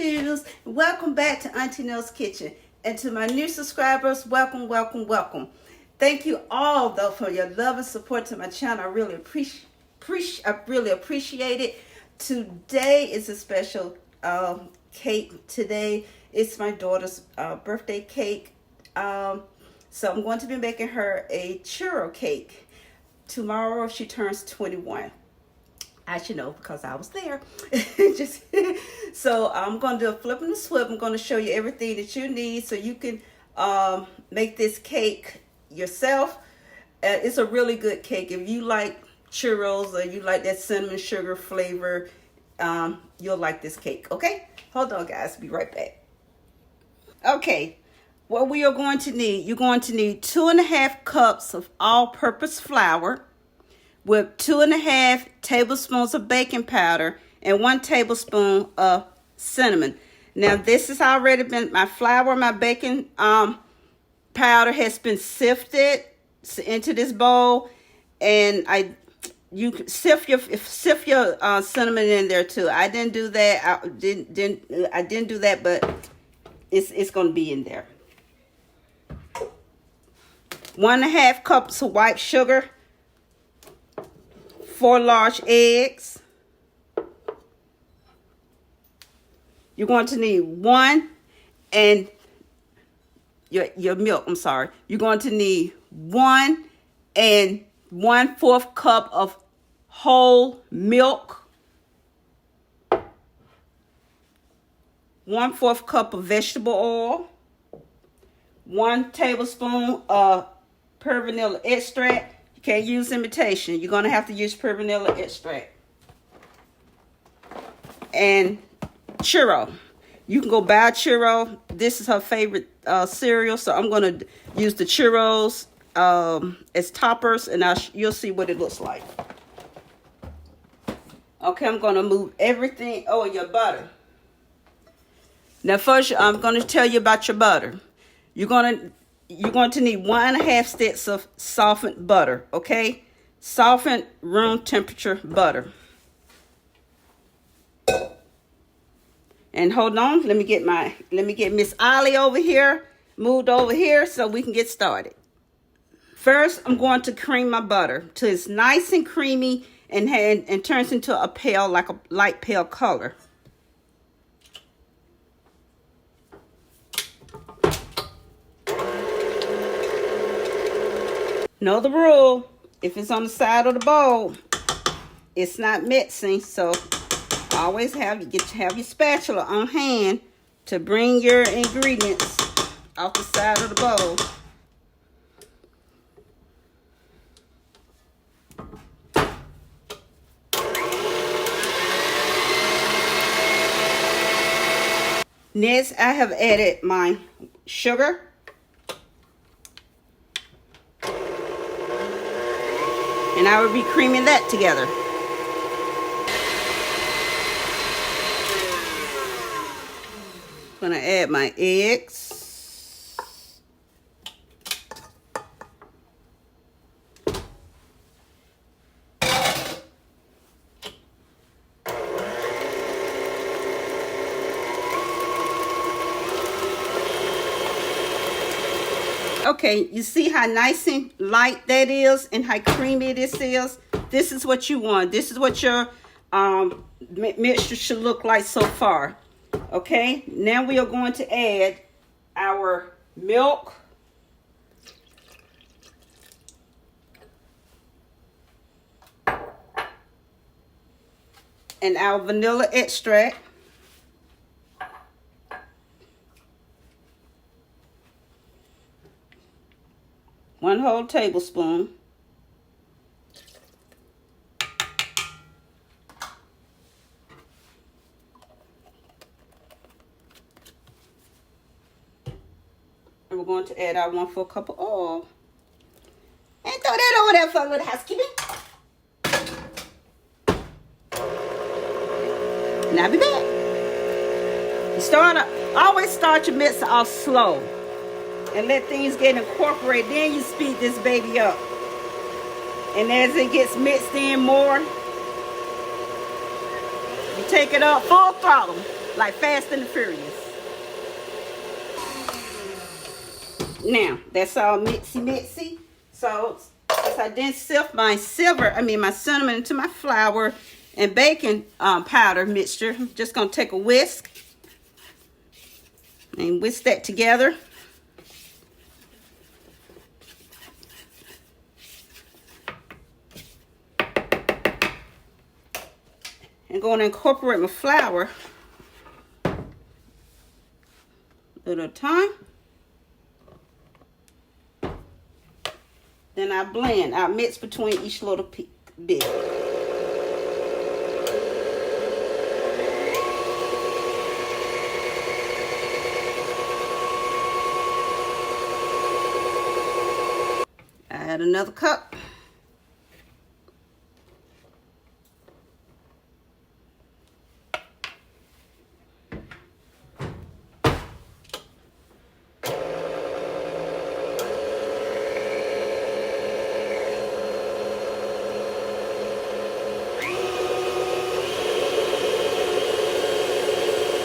beautifuls. Welcome back to Auntie Nell's Kitchen. And to my new subscribers, welcome, welcome, welcome. Thank you all, though, for your love and support to my channel. I really appreciate it. Today is a special cake. Today is my daughter's birthday cake. So I'm going to be making her a churro cake. Tomorrow she turns 21. I should know because I was there. So I'm going to do a flip and a swip. I'm going to show you everything that you need so you can make this cake yourself. It's a really good cake. If you like churros or you like that cinnamon sugar flavor, you'll like this cake. Okay? Hold on, guys. Be right back. Okay. What we are going to need, you're going to need 2.5 cups of all-purpose flour with 2.5 tablespoons of baking powder and 1 tablespoon of cinnamon. Now this has already been, my flour, my baking powder has been sifted into this bowl, and you can sift your cinnamon in there too. I didn't do that. I didn't do that, but it's going to be in there. 1.5 cups of white sugar, 4 large eggs. You're going to need your milk. I'm sorry. You're going to need 1 1/4 cup of whole milk, 1/4 cup of vegetable oil, 1 tablespoon of pure vanilla extract. You can't use imitation. You're going to have to use pure vanilla extract. And churro. You can go buy a churro. This is her favorite cereal, so I'm going to use the churros as toppers, and you'll see what it looks like. Okay, I'm going to move everything. Oh, your butter. Now first, I'm going to tell you about your butter. You're going to need 1.5 sticks of softened butter, okay? Softened room temperature butter. And hold on, let me get Miss Ollie over here, moved over here so we can get started. First, I'm going to cream my butter till it's nice and creamy and turns into a pale, like a light pale color. Know the rule, if it's on the side of the bowl, it's not mixing, so always have your spatula on hand to bring your ingredients off the side of the bowl. Next, I have added my sugar. And I will be creaming that together. I'm going to add my eggs. Okay, you see how nice and light that is and how creamy this is? This is what you want. This is what your mixture should look like so far. Okay, now we are going to add our milk. And our vanilla extract. One whole tablespoon. And we're going to add our 1/4 cup of oil. And throw that over there for a little housekeeping. Now be back. Always start your mixer off slow. And let things get incorporated. Then you speed this baby up. And as it gets mixed in more, you take it up full throttle. like Fast and the Furious. Now, that's all mixy. So, as I then sift my my cinnamon into my flour and baking powder mixture, I'm just going to take a whisk and whisk that together. And going to incorporate my flour at a time. Then I blend. I mix between each little bit. Add another cup.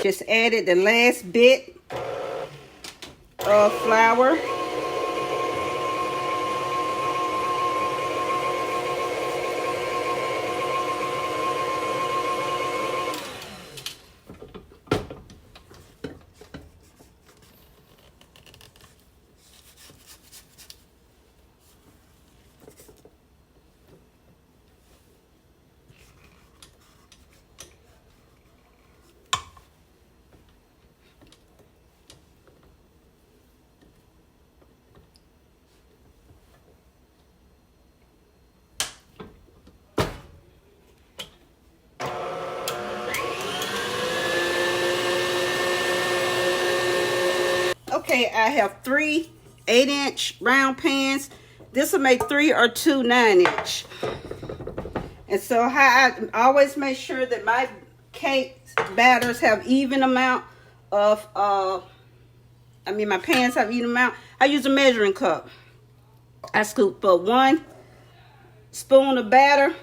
Just added the last bit of flour. Okay, I have 3 8-inch round pans. This will make 3 or 2 9-inch. And so how I always make sure that my cake batters have even amount of, my pans have even amount. I use a measuring cup. I scoop up 1 spoon of batter.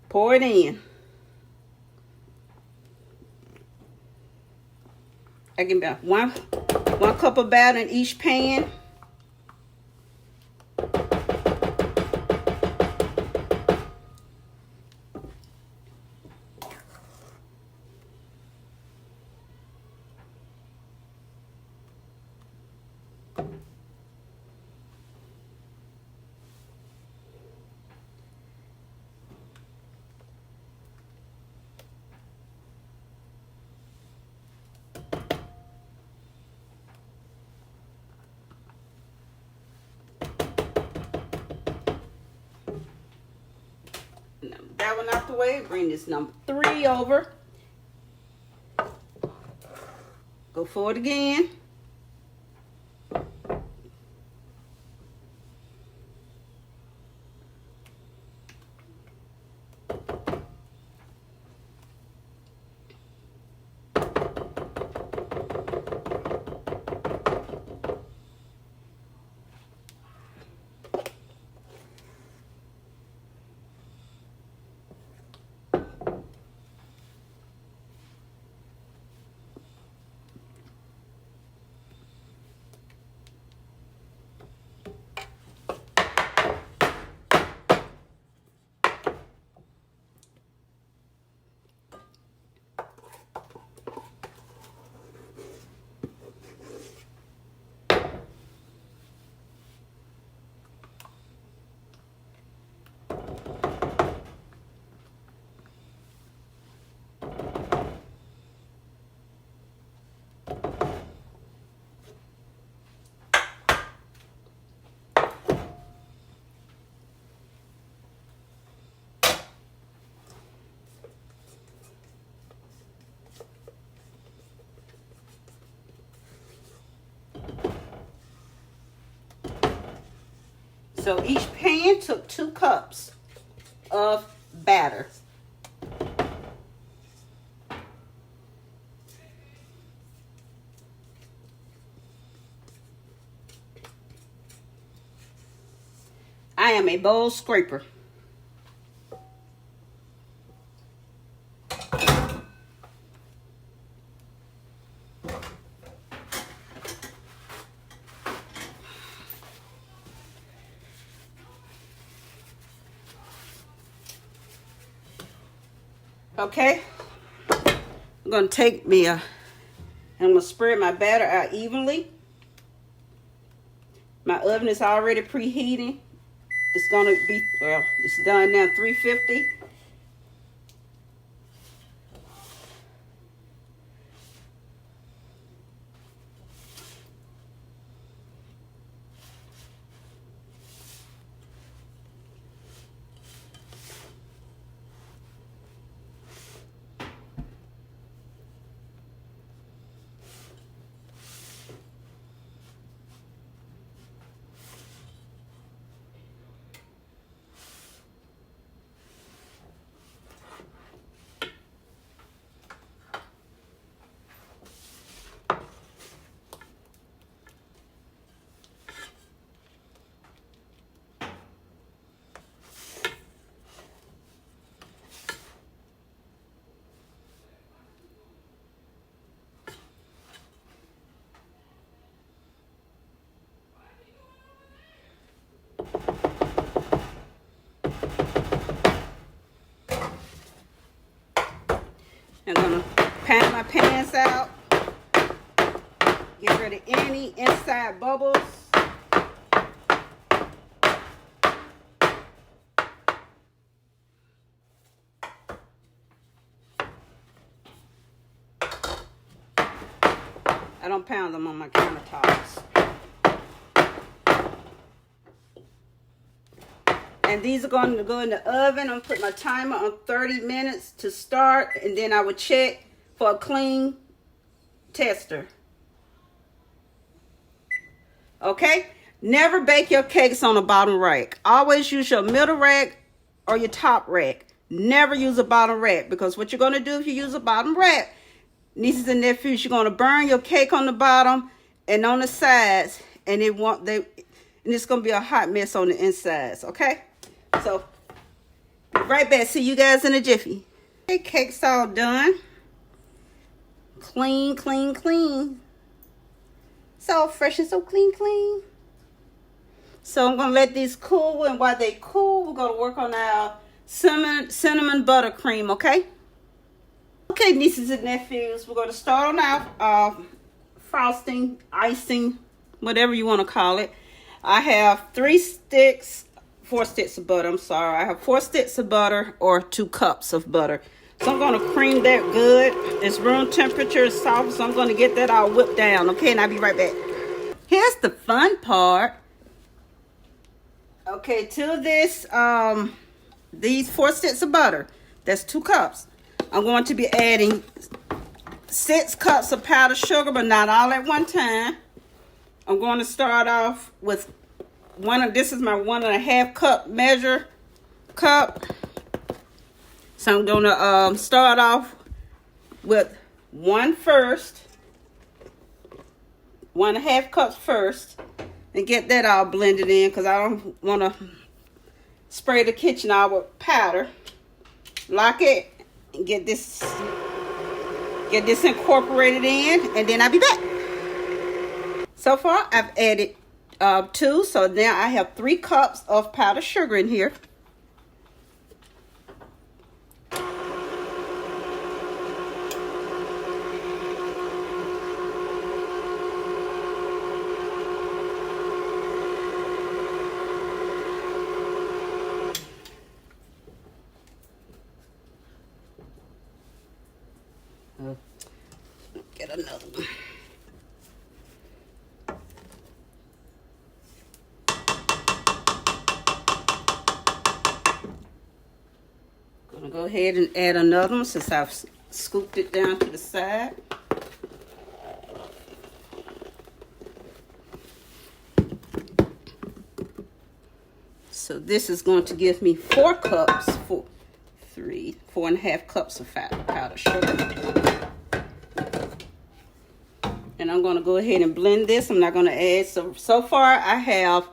Pour it in. I get about one cup of batter in each pan. That one out the way. Bring this number 3 over. Go for it again. So each pan took 2 cups of batter. I am a bowl scraper. Okay, I'm gonna take me I'm gonna spread my batter out evenly. My oven is already preheating. It's gonna be, well, it's done now, 350. I'm gonna pan my pans out. Get rid of any inside bubbles. I don't pound them on my countertops. And these are going to go in the oven. I'm going to put my timer on 30 minutes to start. And then I will check for a clean tester. Okay? Never bake your cakes on the bottom rack. Always use your middle rack or your top rack. Never use a bottom rack. Because what you're going to do if you use a bottom rack, nieces and nephews, you're going to burn your cake on the bottom and on the sides. And it's going to be a hot mess on the insides. Okay? So, be right back. See you guys in a jiffy. Okay, cake's all done. Clean, clean, clean. So fresh and so clean, clean. So I'm going to let these cool. And while they cool, we're going to work on our cinnamon buttercream, okay? Okay, nieces and nephews, we're going to start on our frosting, icing, whatever you want to call it. I have 4 sticks of butter. I'm sorry. I have 4 sticks of butter or 2 cups of butter. So I'm going to cream that good. It's room temperature, soft, so I'm going to get that all whipped down. Okay, and I'll be right back. Here's the fun part. Okay, to this, these 4 sticks of butter, that's 2 cups. I'm going to be adding 6 cups of powdered sugar, but not all at one time. I'm going to start off with this is my 1.5 cup measure cup. So I'm going to start off with 1 first, 1.5 cups first, and get that all blended in because I don't want to spray the kitchen all with powder. Lock it and get this incorporated in, and then I'll be back. So far, I've added 2, so now I have 3 cups of powdered sugar in here. Get another one. Gonna go ahead and add another one since I've scooped it down to the side. So this is going to give me 4 cups, 4.5 cups of powdered sugar. And I'm going to go ahead and blend this. I'm not going to add. So far I have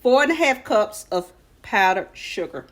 4.5 cups of powdered sugar.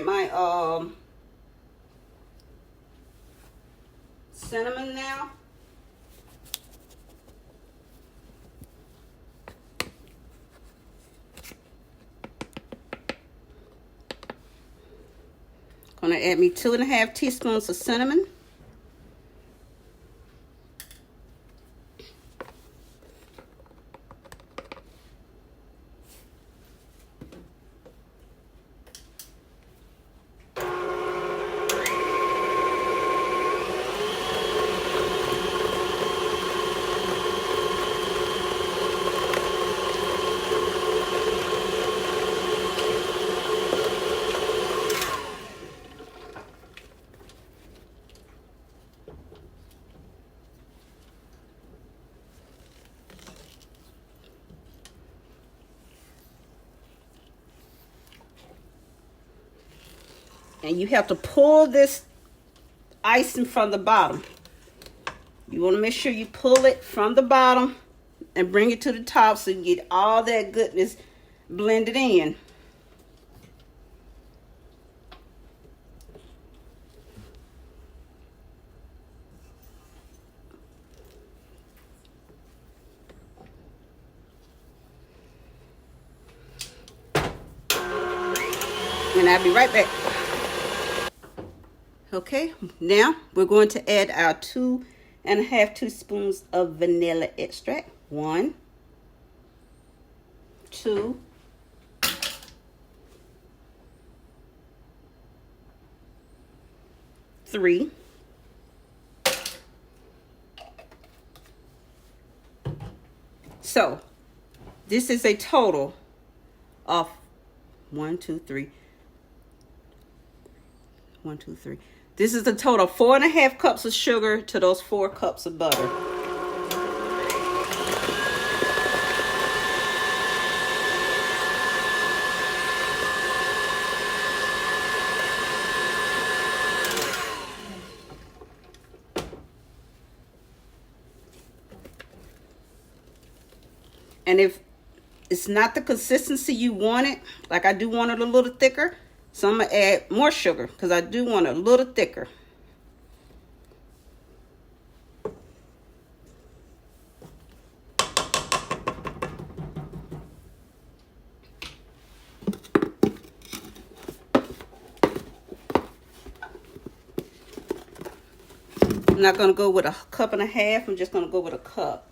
add my cinnamon now. Gonna add me 2½ teaspoons of cinnamon. And you have to pull this icing from the bottom. You want to make sure you pull it from the bottom and bring it to the top so you get all that goodness blended in. And I'll be right back. Okay, now we're going to add our 2½ teaspoons of vanilla extract. 1, 2, 3, 4. So this is a total of 1, 2, 3. 1, 2, 3. This is a total of 4½ cups of sugar to those 4 cups of butter. And if it's not the consistency you want it, like I do want it a little thicker, so I'm going to add more sugar because I do want it a little thicker. I'm not going to go with 1.5 cups. I'm just going to go with 1 cup.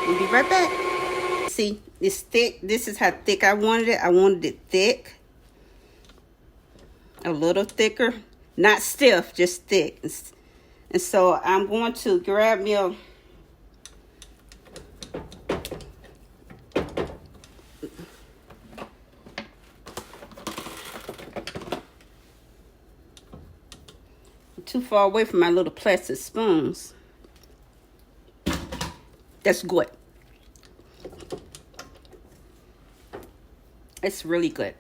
We'll be right back. See, it's thick. This is how thick I wanted it. I wanted it thick. A little thicker. Not stiff, just thick. And so I'm going to grab me a too far away from my little plastic spoons. That's good. It's really good.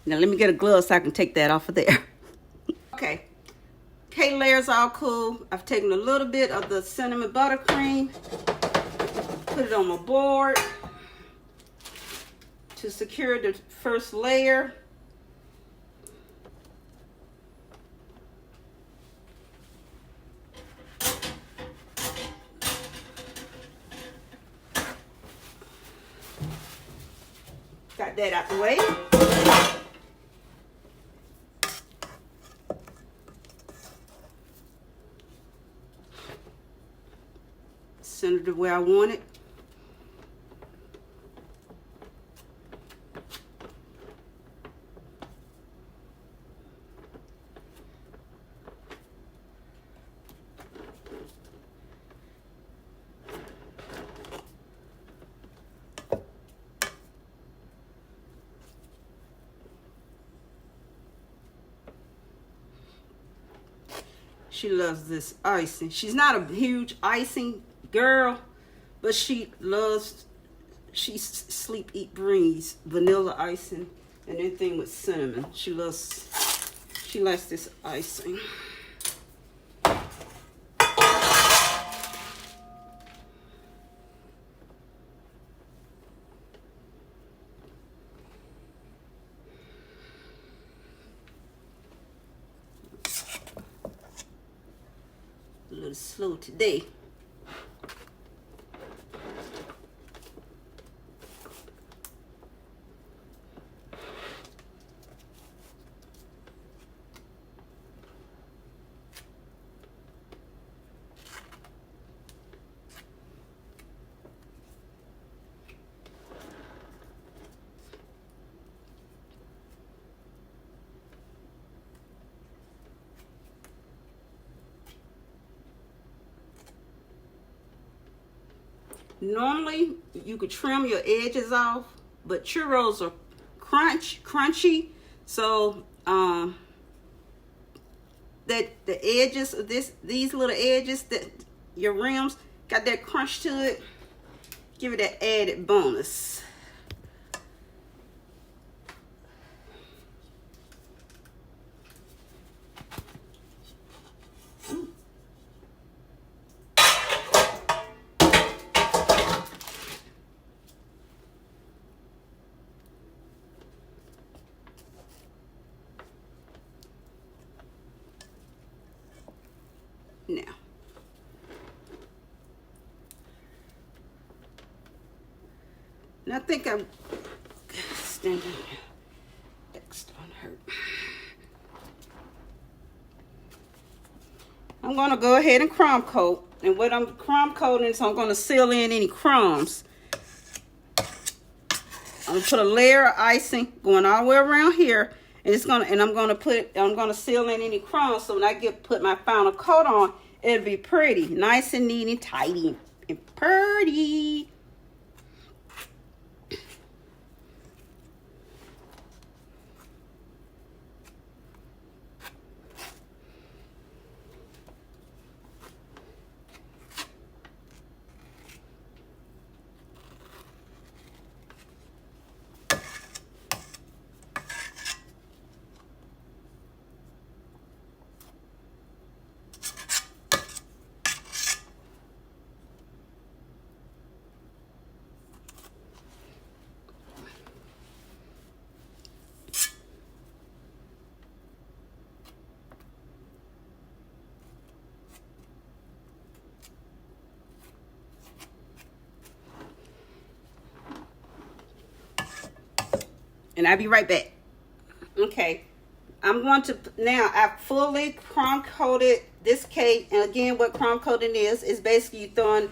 Now let me get a glove so I can take that off of there. Okay. Cake layer's all cool. I've taken a little bit of the cinnamon buttercream, put it on my board to secure the first layer. Got that out the way. Centered it where I want it. She loves this icing. She's not a huge icing girl, but she loves She sleep, eat, breathes vanilla icing and anything with cinnamon. She likes this icing. A little slow today. Normally, you could trim your edges off, but churros are crunchy, so that the edges of these little edges, that your rims got that crunch to it, give it that added bonus. Now I think I'm standing here. Next on her. I'm gonna go ahead and crumb coat, and what I'm crumb coating is I'm gonna seal in any crumbs. I'm gonna put a layer of icing going all the way around here, and I'm gonna seal in any crumbs. So when I put my final coat on, it'll be pretty, nice and neat and tidy and pretty. And I'll be right back. Okay, I'm going to, now I've fully crumb coated this cake. And again, what crumb coating is basically you throwing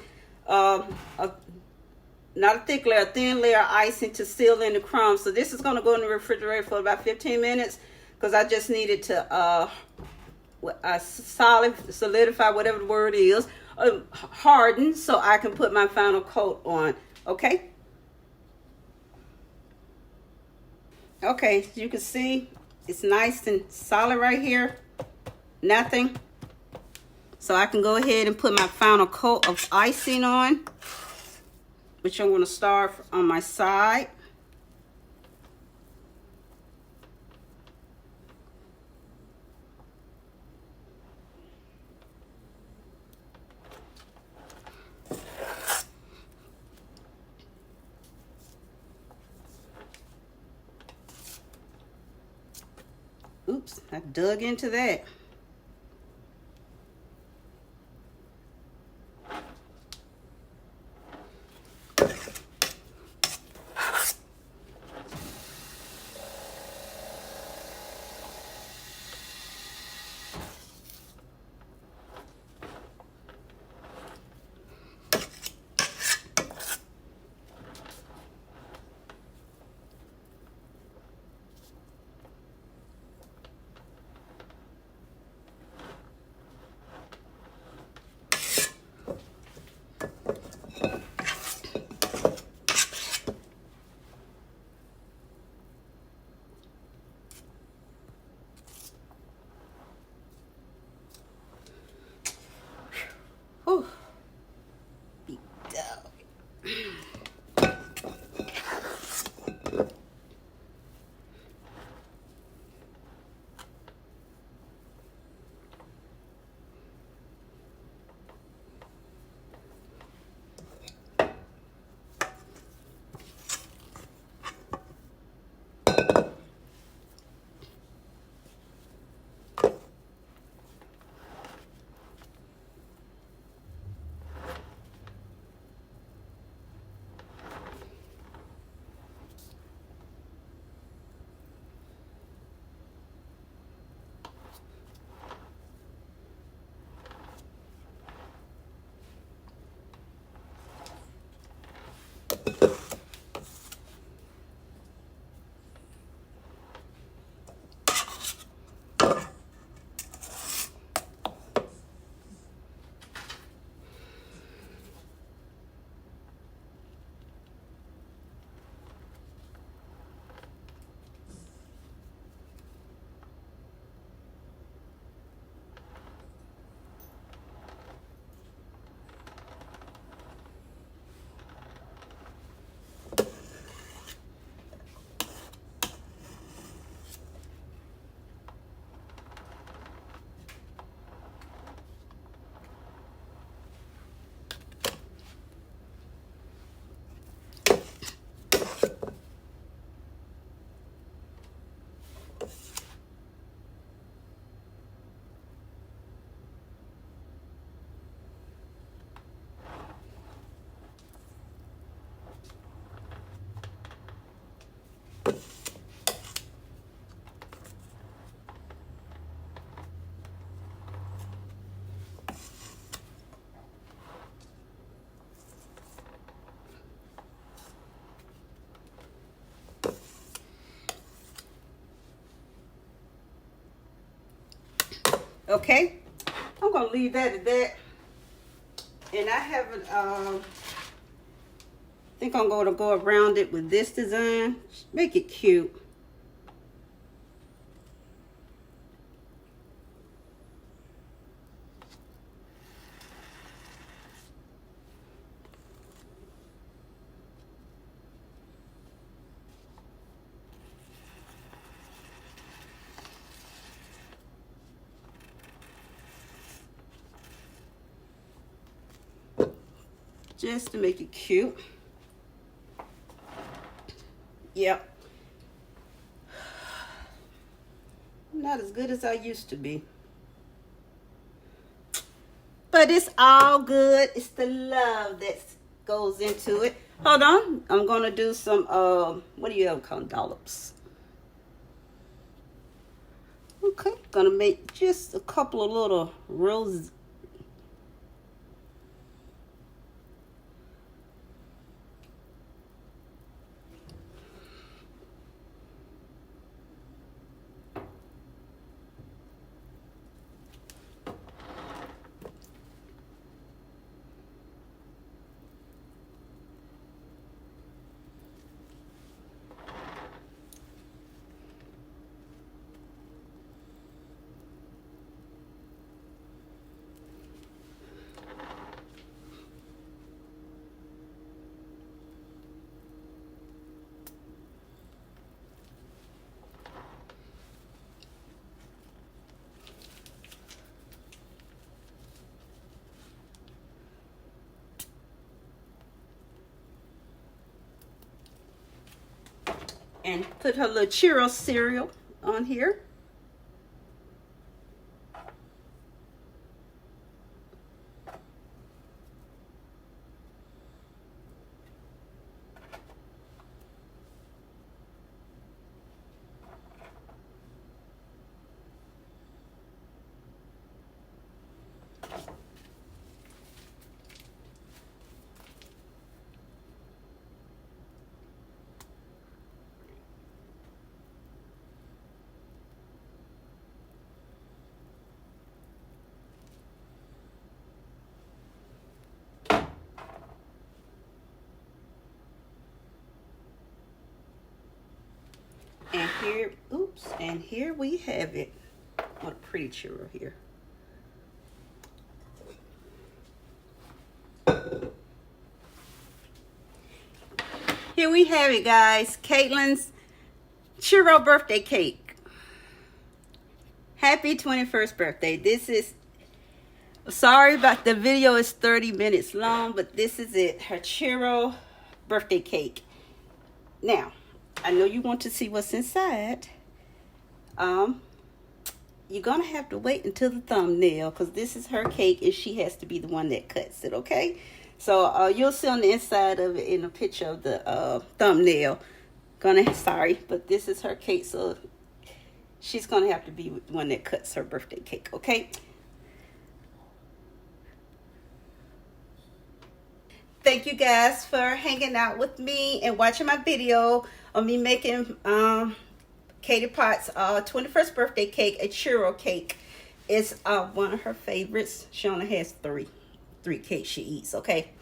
not a thick layer, a thin layer of icing to seal in the crumbs. So this is going to go in the refrigerator for about 15 minutes because I just needed to solidify, whatever the word is, harden, so I can put my final coat on. Okay. Okay, you can see it's nice and solid right here. Nothing. So I can go ahead and put my final coat of icing on, which I'm going to start on my side. Oops, I dug into that. Okay, I'm gonna leave that at that. And I haven't, think I'm going to go around it with this design. Make it cute. Just to make it cute. Yep. Not as good as I used to be. But it's all good. It's the love that goes into it. Hold on. I'm going to do some, what do you ever call them? Dollops. Okay. Going to make just a couple of little roses. And put her little Churro cereal on here. And here, oops, and here we have it. What a pretty churro here. Here we have it, guys. Caitlin's churro birthday cake. Happy 21st birthday. This is, sorry about the video, is 30 minutes long, but this is it. Her churro birthday cake. Now, I know you want to see what's inside. You're gonna have to wait until the thumbnail because this is her cake and she has to be the one that cuts it, okay? So you'll see on the inside of it in a picture of the thumbnail. Sorry, but this is her cake, so she's gonna have to be the one that cuts her birthday cake, okay? Thank you guys for hanging out with me and watching my video of me making Katie Potts 21st birthday cake, a churro cake. It's one of her favorites. She only has three cakes she eats, okay?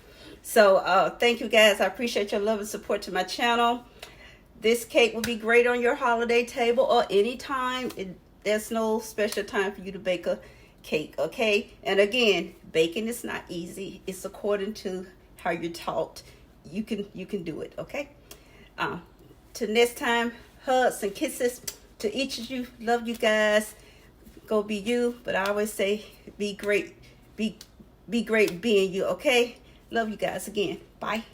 So thank you guys. I appreciate your love and support to my channel. This cake will be great on your holiday table or anytime. There's no special time for you to bake a cake, okay? And again, baking is not easy. It's according to how you're taught. You can do it, okay? Till next time, hugs and kisses to each of you. Love you guys. Go be you, but I always say be great. Be great being you, okay? Love you guys again. Bye.